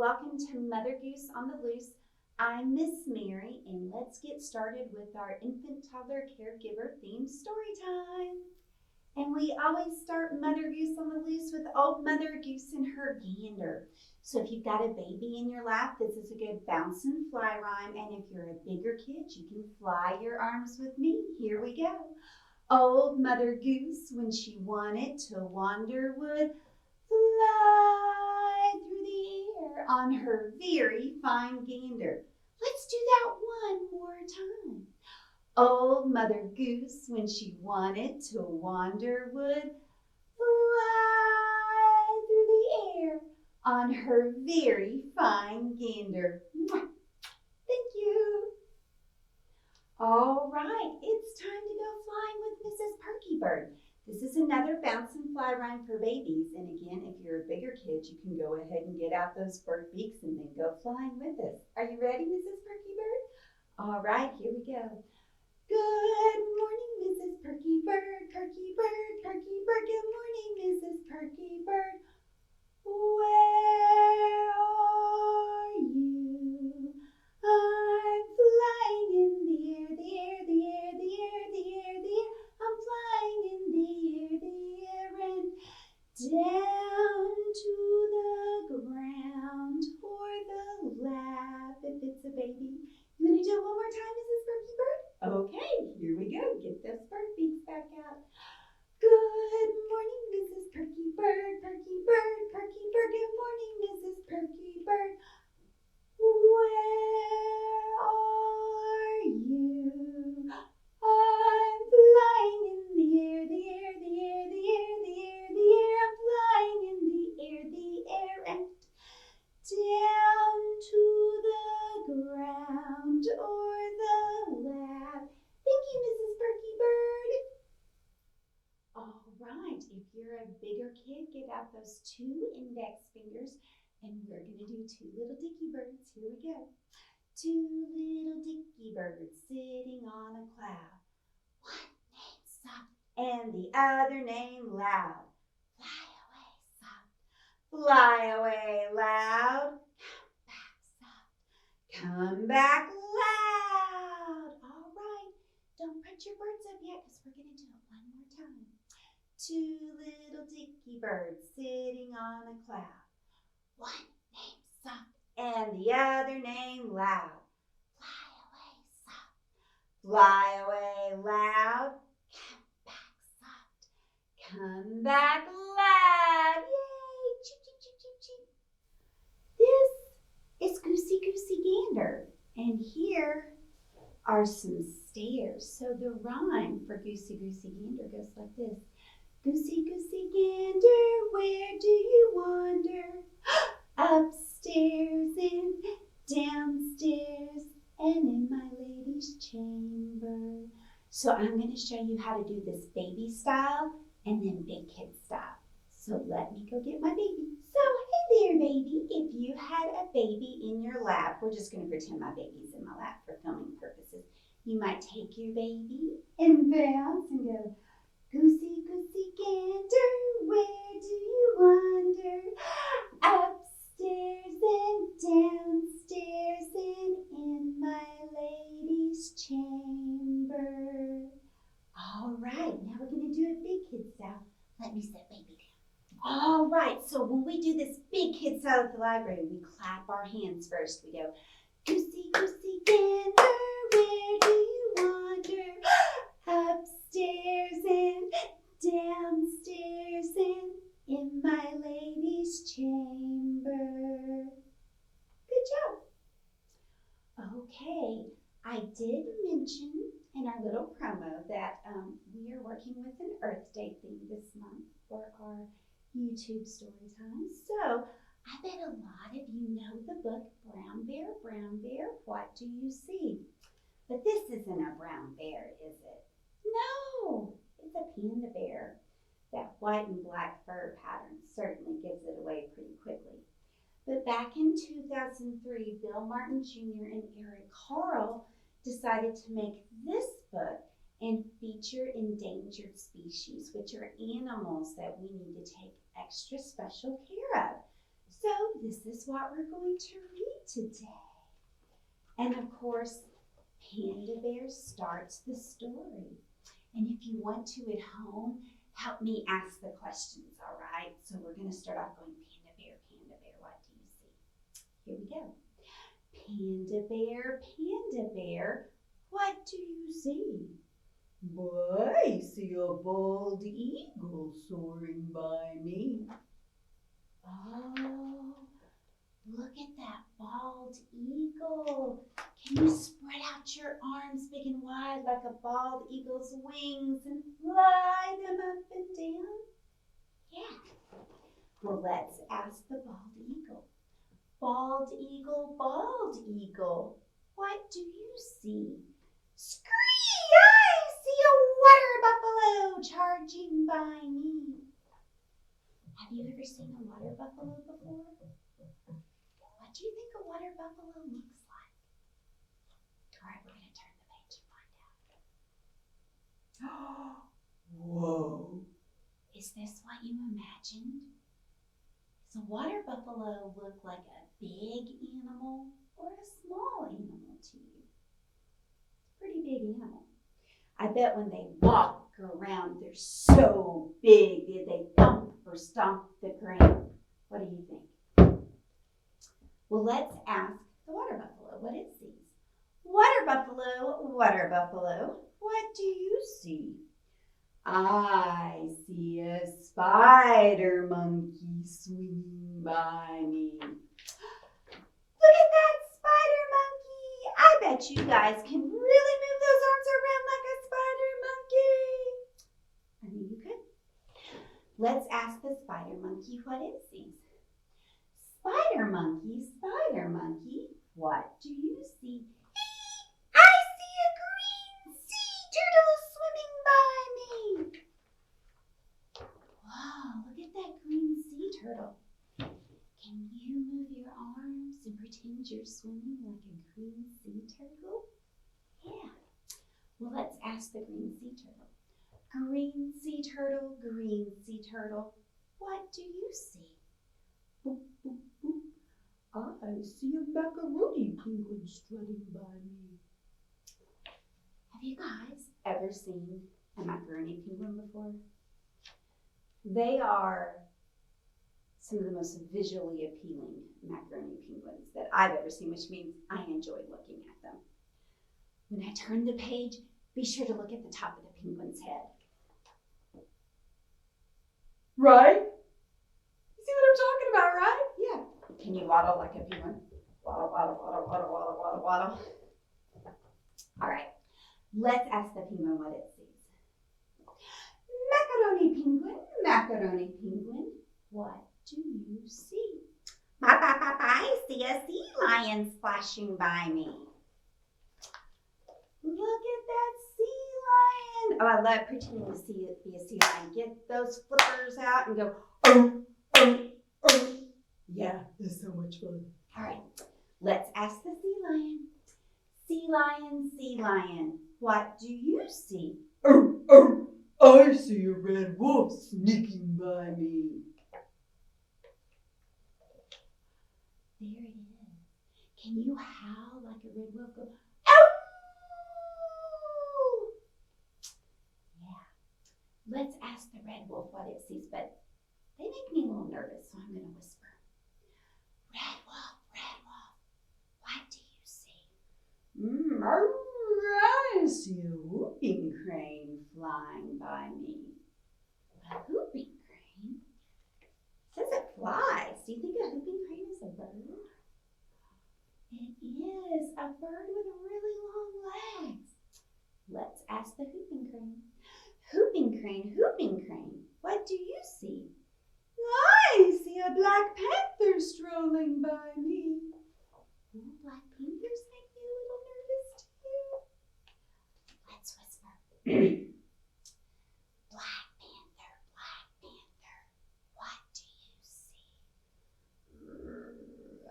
welcome to Mother Goose on the Loose. I'm Miss Mary, and let's get started with our infant toddler caregiver themed story time. And we always start Mother Goose on the Loose with old Mother Goose and her gander. So if you've got a baby in your lap, this is a good bounce and fly rhyme. And if you're a bigger kid, you can fly your arms with me. Here we go. Old Mother Goose, when she wanted to wander, would fly through the air on her very fine gander. Let's do that one more time. Old Mother Goose, when she wanted to wander, would fly through the air on her very fine gander. Thank you. All right, it's time to go flying with Mrs. Perky Bird. This is another bounce and fly rhyme for babies. And again, if you're a bigger kid, you can go ahead and get out those bird beaks and then go flying with us. Are you ready, Mrs. Perky Bird? All right, here we go. Good morning, Mrs. Perky Bird, Perky Bird, Perky Bird. Good morning, Mrs. Perky Bird. Where are you? I'm flying in the air, the air, the air, the air, the air, the air. I'm flying in the air, and down to the ground or the lap if it's a baby. You want to do it one more time, Mrs. Perky Bird? Okay, here we go. Get those bird beaks back out. Good morning, Mrs. Perky Bird, Perky Bird, Perky Bird. Good morning, Mrs. Perky Bird. Where are you? I'm flying in the air, the air, the air, the air, the air, the air. I'm flying in the air, and down to the ground or the lap. Thank you, Mrs. Perky Bird. All right, if you're a bigger kid, get out those 2 index fingers, and we're going to do 2 little dicky birds. Here we go. 2 little dicky birds sitting on a cloud. One named Soft and the other named Loud. Fly away, Soft. Fly away, Loud. Come back, loud. All right, don't put your birds up yet because we're going to do it one more time. 2 little dicky birds sitting on a cloud. One named Soft and the other named Loud. Fly away, Soft. Fly away, Loud. Come back, Soft. Come back, loud. Yay! Cheep, cheep, cheep, cheep, cheep. This is Goosey Goosey Gander, and here are some stairs. So the rhyme for Goosey Goosey Gander goes like this. Goosey Goosey Gander, where do you wander? Upstairs and downstairs and in my lady's chamber. So I'm going to show you how to do this baby style and then big kid style. So let me go get my baby. So hey there, baby. If you had a baby in your lap, we're just going to pretend my baby's in my lap for filming purposes. You might take your baby and bounce and go, Goosey Goosey Gander, where do you wander? Upstairs and downstairs and in my lady's chamber. All right, now we're going to do it big kid style. Let me set baby down. All right, so when we do this big kid style at the library, we clap our hands first. We go, Goosey Goosey Gander, where do you wander? Upstairs and downstairs and in my lady's chamber. Good job. Okay, I did mention in our little promo that we are working with an Earth Day theme this month for our YouTube story time. So I bet a lot of you know the book Brown Bear, What Do You See? But this isn't a brown bear, is it? No, it's a panda bear. That white and black fur pattern certainly gives it away pretty quickly. But back in 2003, Bill Martin Jr. and Eric Carle decided to make this book and feature endangered species, which are animals that we need to take extra special care of. So this is what we're going to read today. And of course, Panda Bear starts the story. And if you want to at home, help me ask the questions, all right? So we're going to start off going, Panda Bear, what do you see? Here we go. Panda Bear, what do you see? I see a bald eagle soaring by me. Oh, look at that bald eagle. Can you spread out your arms big and wide like a bald eagle's wings and fly them up and down? Yeah. Well, let's ask the bald eagle. Bald eagle, what do you see? Scree! I see a water buffalo charging by me. Have you ever seen a water buffalo before? What do you think a water buffalo looks like? All right, we're going to turn the page and find out. Whoa. Is this what you imagined? Does a water buffalo look like a big animal or a small animal to you? It's a pretty big animal. I bet when they walk around, they're so big that they thump or stomp the ground. What do you think? Well, let's ask the water buffalo what it sees. Water buffalo, what do you see? I see a spider monkey swinging by me. Look at that spider monkey. I bet you guys can really move those arms around like a spider monkey. I mean, you could. Let's ask the spider monkey what it sees. Spider monkey, what do you see? I see a green sea turtle swimming by me. Wow, look at that green sea turtle. Can you move your arms and pretend you're swimming like a green sea turtle? Yeah. Well, let's ask the green sea turtle. Green sea turtle, what do you see? Boop, boop, boop. I see a macaroni penguin strutting by me. Have you guys ever seen a macaroni penguin before? They are some of the most visually appealing macaroni penguins that I've ever seen, which means I enjoy looking at them. When I turn the page, be sure to look at the top of the penguin's head. Right? You see what I'm talking about, right? Yeah. Can you waddle like a penguin? Waddle, waddle, waddle, waddle, waddle, waddle, waddle. All right. Let's ask the penguin what it sees. Macaroni penguin, what do you see? I see a sea lion splashing by me. Look at that sea lion. Oh, I love pretending to be a sea lion. Get those flippers out and go, oh, oh, oh. Yeah, that's so much fun. All right, let's ask the sea lion. Sea lion, what do you see? Oh, oh, I see a red wolf sneaking by me. There it is. Can you howl like a red wolf? Go, ow! Yeah. Let's ask the red wolf what it sees, but they make me a little nervous, so I'm going to whisper. Red wolf, what do you see? I see a whooping crane flying by me. A whooping crane? It says it flies. Do you think a whooping crane is a bird? It is a bird with really long legs. Let's ask the whooping crane. Whooping crane, what do you see? I see a black panther strolling by me. Ooh, black panthers make me a little nervous too. Let's whisper. Black panther, what do you see?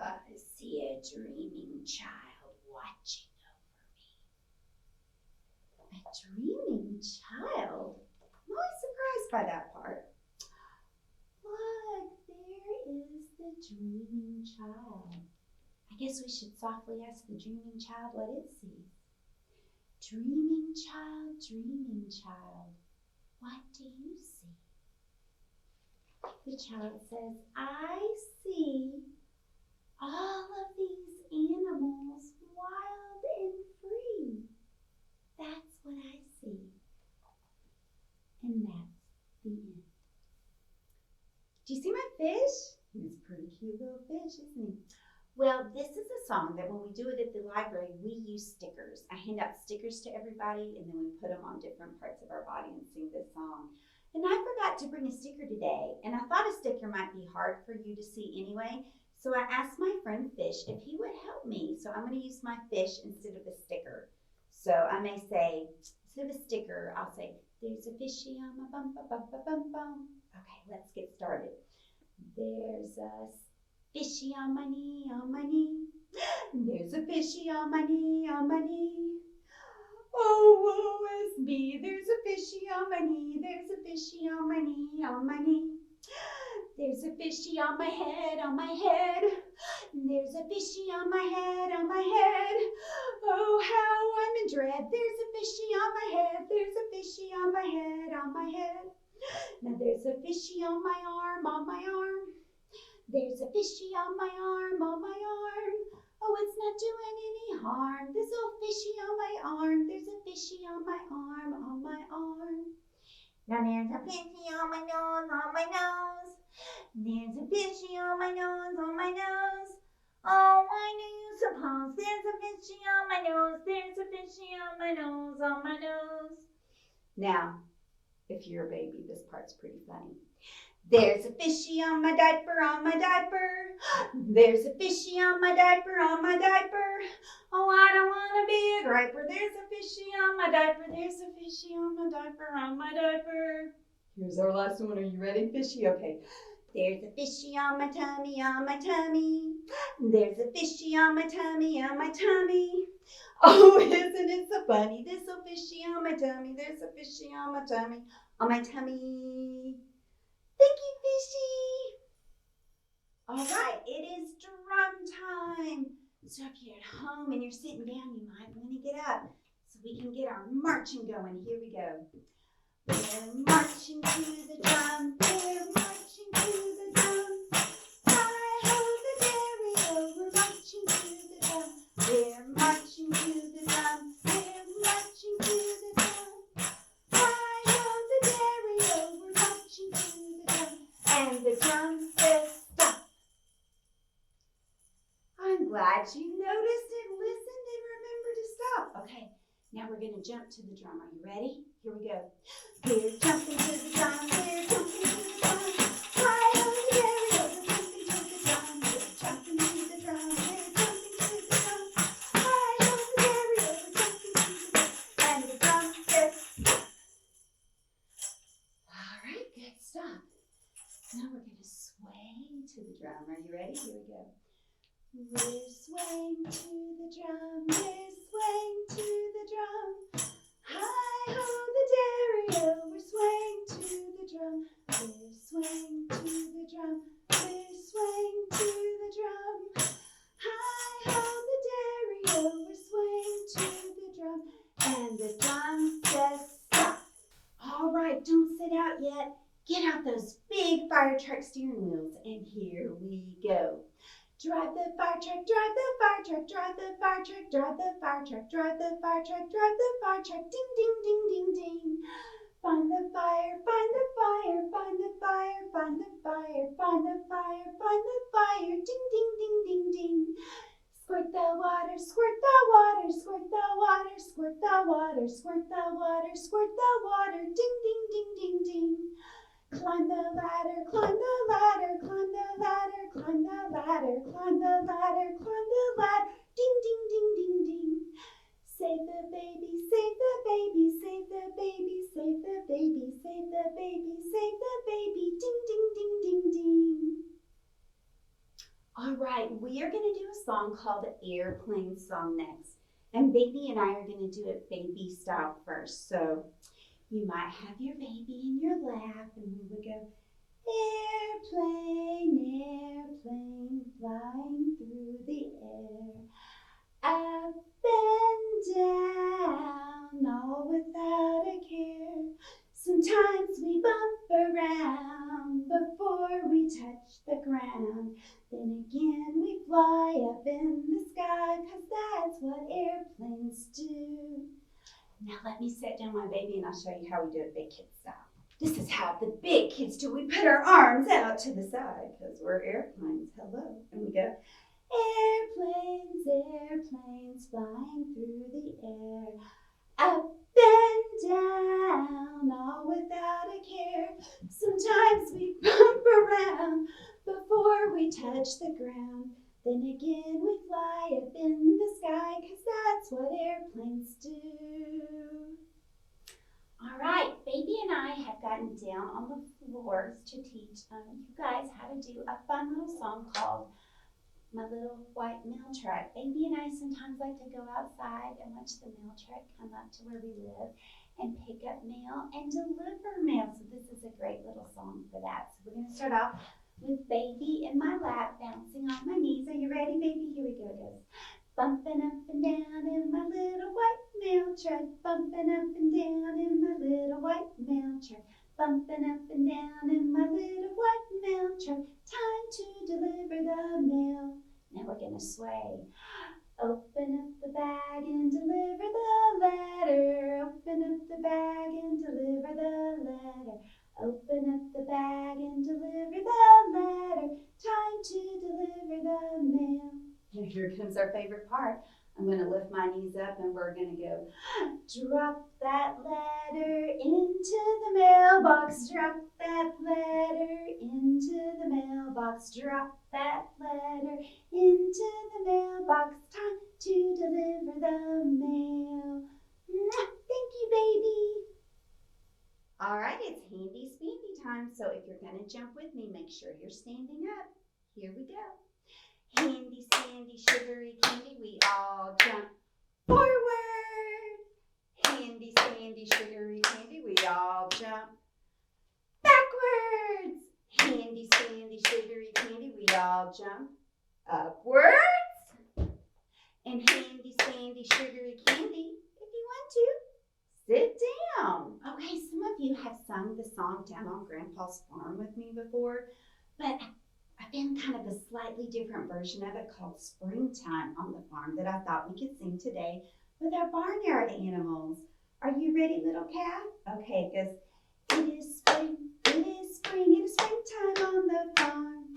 I see a dreaming child watching over me. A dreaming child? I'm always surprised by that part. Look, there is the dreaming child. I guess we should softly ask the dreaming child what it sees. Dreaming child, what do you see? The child says, I see all of these animals wild and free. That's what I see. And that's the end. Do you see my fish? He's a pretty cute little fish, isn't he? Well, this is a song that when we do it at the library, we use stickers. I hand out stickers to everybody, and then we put them on different parts of our body and sing this song. And I forgot to bring a sticker today, and I thought a sticker might be hard for you to see anyway, so I asked my friend Fish if he would help me. So I'm going to use my fish instead of a sticker. So I may say, instead of a sticker, I'll say, there's a fishy on my bum, bum, bum, bum, bum, bum. Okay, let's get started. There's a fishy on my knee, on my knee. There's a fishy on my knee, on my knee. Oh, woe is me. There's a fishy on my knee. There's a fishy on my knee, on my knee. There's a fishy on my head, on my head. There's a fishy on my head, on my head. Oh, how I'm in dread. There's a fishy on my head. There's a fishy on my head, on my head. Now there's a fishy on my arm, on my arm. There's a fishy on my arm, on my arm. Oh, it's not doing any harm. This old fishy on my arm. There's a fishy on my arm, on my arm. Now there's a fishy on my nose, on my nose. There's a fishy on my nose, on my nose. Oh, why do you suppose there's a fishy on my nose? There's a fishy on my nose, on my nose. Now, if you're a baby, this part's pretty funny. There's a fishy on my diaper, on my diaper. There's a fishy on my diaper, on my diaper. Oh, I don't want to be a griper. There's a fishy on my diaper. There's a fishy on my diaper, on my diaper. Here's our last one. Are you ready, fishy? Okay. There's a fishy on my tummy, on my tummy. There's a fishy on my tummy, on my tummy. Oh, isn't it so funny? There's a fishy on my tummy. There's a fishy on my tummy, on my tummy. Thank you, fishy. All right, it is drum time. So if you're at home and you're sitting down, you might want to get up so we can get our marching going. Here we go. We're marching to the drum. We're marching to the drum. Hi-ho, the dairy-o. We're marching to the drum. We're marching to the drum. We're marching to the drum. Hi-ho, the dairy-o. We're marching to the drum. And the drum says stop. I'm glad you noticed and listened and remembered to stop. Okay, now we're going to jump to the drum. Are you ready? Here we go. We're jumping to the drum. We're jumping to the drum. Hi-ho, the dairy-o. We're jumping to the drum. We're jumping to the drum. We're jumping to the drum. Hi-ho, the dairy-o. We're jumping to the drum. And the drum says stop. All right, good. Stop. Now we're going to sway to the drum. Are you ready? Here we go. We're swaying to the drum. We're swaying to the drum. Hi-ho, the dairy-o. We're swaying to the drum. We're swaying to the drum. We're swaying to the drum. Hi-ho, the dairy-o. We're swaying to the drum. And the drum says stop. All right, don't sit out yet. Get out those big fire truck steering wheels. And here we go. Drive the fire truck, drive the fire truck, drive the fire truck, drive the fire truck, drive the fire truck, drive the fire truck, ding, ding, ding, ding, ding. Find the fire, find the fire, find the fire, find the fire, find the fire, find the fire, ding, ding, ding, ding, ding. Squirt the water, squirt the water, squirt the water, squirt the water, squirt the water, squirt the water, ding, ding, ding, ding, ding. Climb the ladder, climb the ladder, climb the ladder, climb the ladder, climb the ladder, climb the ladder, ding, ding, ding, ding, ding. Save the baby, save the baby, save the baby, save the baby, save the baby, save the baby, ding, ding, ding, ding, ding. All right, we are going to do a song called Airplane Song next. And Baby and I are going to do it baby style first. So you might have your baby in your lap and we would go, Airplane, airplane, flying through the air. Up and down, all without a care. Sometimes we bump around before we touch the ground. Then again we fly up in the sky, 'cause that's what airplanes do. Now let me sit down, my baby, and I'll show you how we do it big kid style. This is how the big kids do. We put our arms out to the side, because we're airplanes. Hello. And we go, airplanes, airplanes, flying through the air. Up and down, all without a care. Sometimes we bump around before we touch the ground. Then again we fly up in the sky, 'cause that's what airplanes do. All right, baby and I have gotten down on the floors to teach you guys how to do a fun little song called My Little White Mail Truck. Baby and I sometimes like to go outside and watch the mail truck come up to where we live and pick up mail and deliver mail. So this is a great little song for that. So we're going to start off with baby in my lap, bouncing on my knees. Are you ready, baby? Here we go. It goes. Bumping up and down in my little white mail truck. Bumping up and down in my little white mail truck. Bumping up and down in my little white mail truck. Time to deliver the mail. Now we're going to sway. Open up the bag and deliver the letter. Open up the bag and deliver the letter. Open up the bag and deliver the letter. Time to deliver the mail. And here comes our favorite part. I'm going to lift my knees up and we're going to go, drop that letter into the mailbox. Drop that letter into the mailbox. Drop that letter into the mailbox. Time to deliver the mail. Thank you, baby. All right, it's handy spandy time. So if you're going to jump with me, make sure you're standing up. Here we go. Handy, sandy, sugary candy, we all jump forward. Handy, sandy, sugary candy, we all jump backwards. Handy, sandy, sugary candy, we all jump upwards. And handy, sandy, sugary candy, if you want to, sit down. Okay, some of you have sung the song down on Grandpa's farm with me before, but I found kind of a slightly different version of it called Springtime on the Farm that I thought we could sing today with our barnyard animals. Are you ready, little cat? Okay, it goes, it is spring, it is spring, it is springtime on the farm.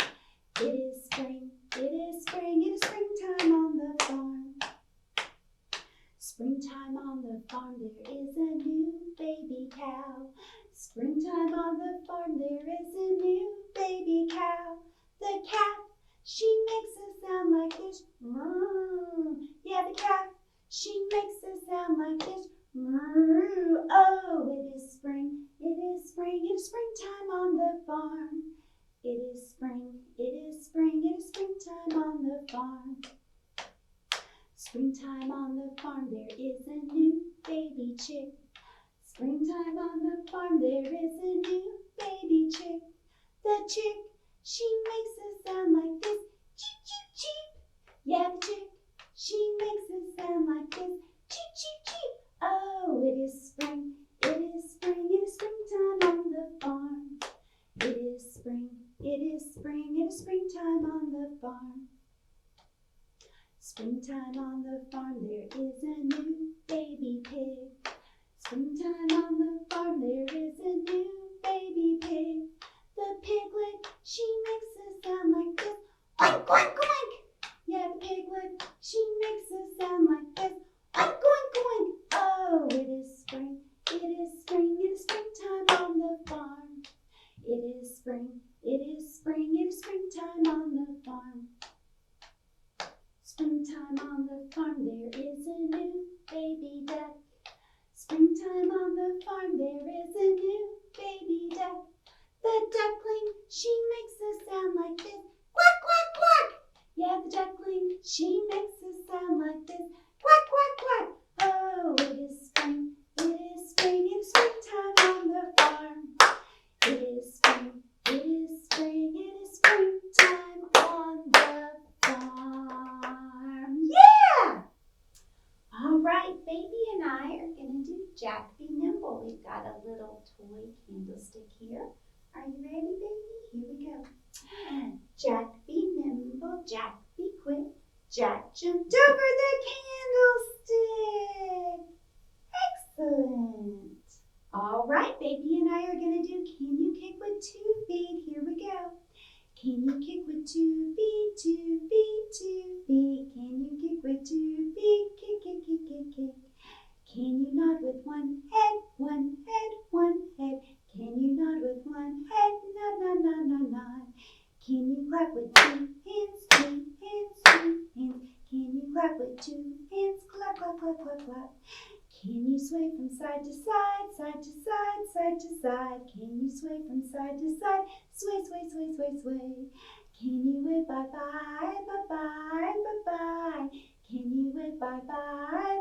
It is spring, it is spring, it is springtime on the farm. Springtime on the farm, there is a new baby cow. Springtime on the farm, there is a new baby cow. The calf, she makes a sound like this. Moo. Yeah, the calf, she makes a sound like this. Moo. Oh, it is spring, it is spring, it is springtime on the farm. It is spring, it is spring, it is springtime on the farm. Springtime on the farm, there is a new baby chick. Springtime on the farm, there is a new baby chick. The chick, she makes a sound like this, cheep, cheep, cheep. Yeah, the chick, she makes a sound like this, cheep, cheep, cheep. Oh, it is spring, it is spring, it is springtime on the farm. It is spring, it is spring, it is springtime on the farm. Springtime on the farm, there is a new baby pig. Springtime on the farm, there is a new baby pig. The piglet, she makes a sound like this, oink, oink, oink. Yeah, the piglet, she makes a sound like this, oink, oink, oink. Oh, it is spring, it is spring, it is springtime on the farm. It is spring, it is spring, it is springtime on the farm. Springtime on the farm, there is a new baby duck. Springtime on the farm, there is a new baby duck. The duckling, she makes a sound like this, quack, quack, quack. Yeah, the duckling, she makes a sound like this, quack, quack, quack. Oh, it is spring, it is spring, it is springtime on the farm. It is spring, it is right, baby and I are going to do Jack Be Nimble. We've got a little toy candlestick here. Are you ready, baby? Here we go. Jack be nimble, Jack be quick. Jack jumped over the candlestick. Excellent. All right, baby and I are going to do Can You Kick with 2 feet? Here we go. Can you kick with 2 feet, 2 feet, 2 feet? Can you kick with 2 feet? Kick, kick, kick, kick, kick. Can you nod with 1 head, 1 head, 1 head? Can you nod with 1 head? Nod, nod, nod, nod, nod. Can you clap with 2 hands, 2 hands, 2 hands? Can you clap with 2 hands? Clap, clap, clap, clap, clap. Can you sway from side to side, side to side, side to side? Can you sway from side to side? Sway, sway, sway, sway, sway. Can you wave bye-bye, bye-bye, bye-bye? Can you wave bye-bye,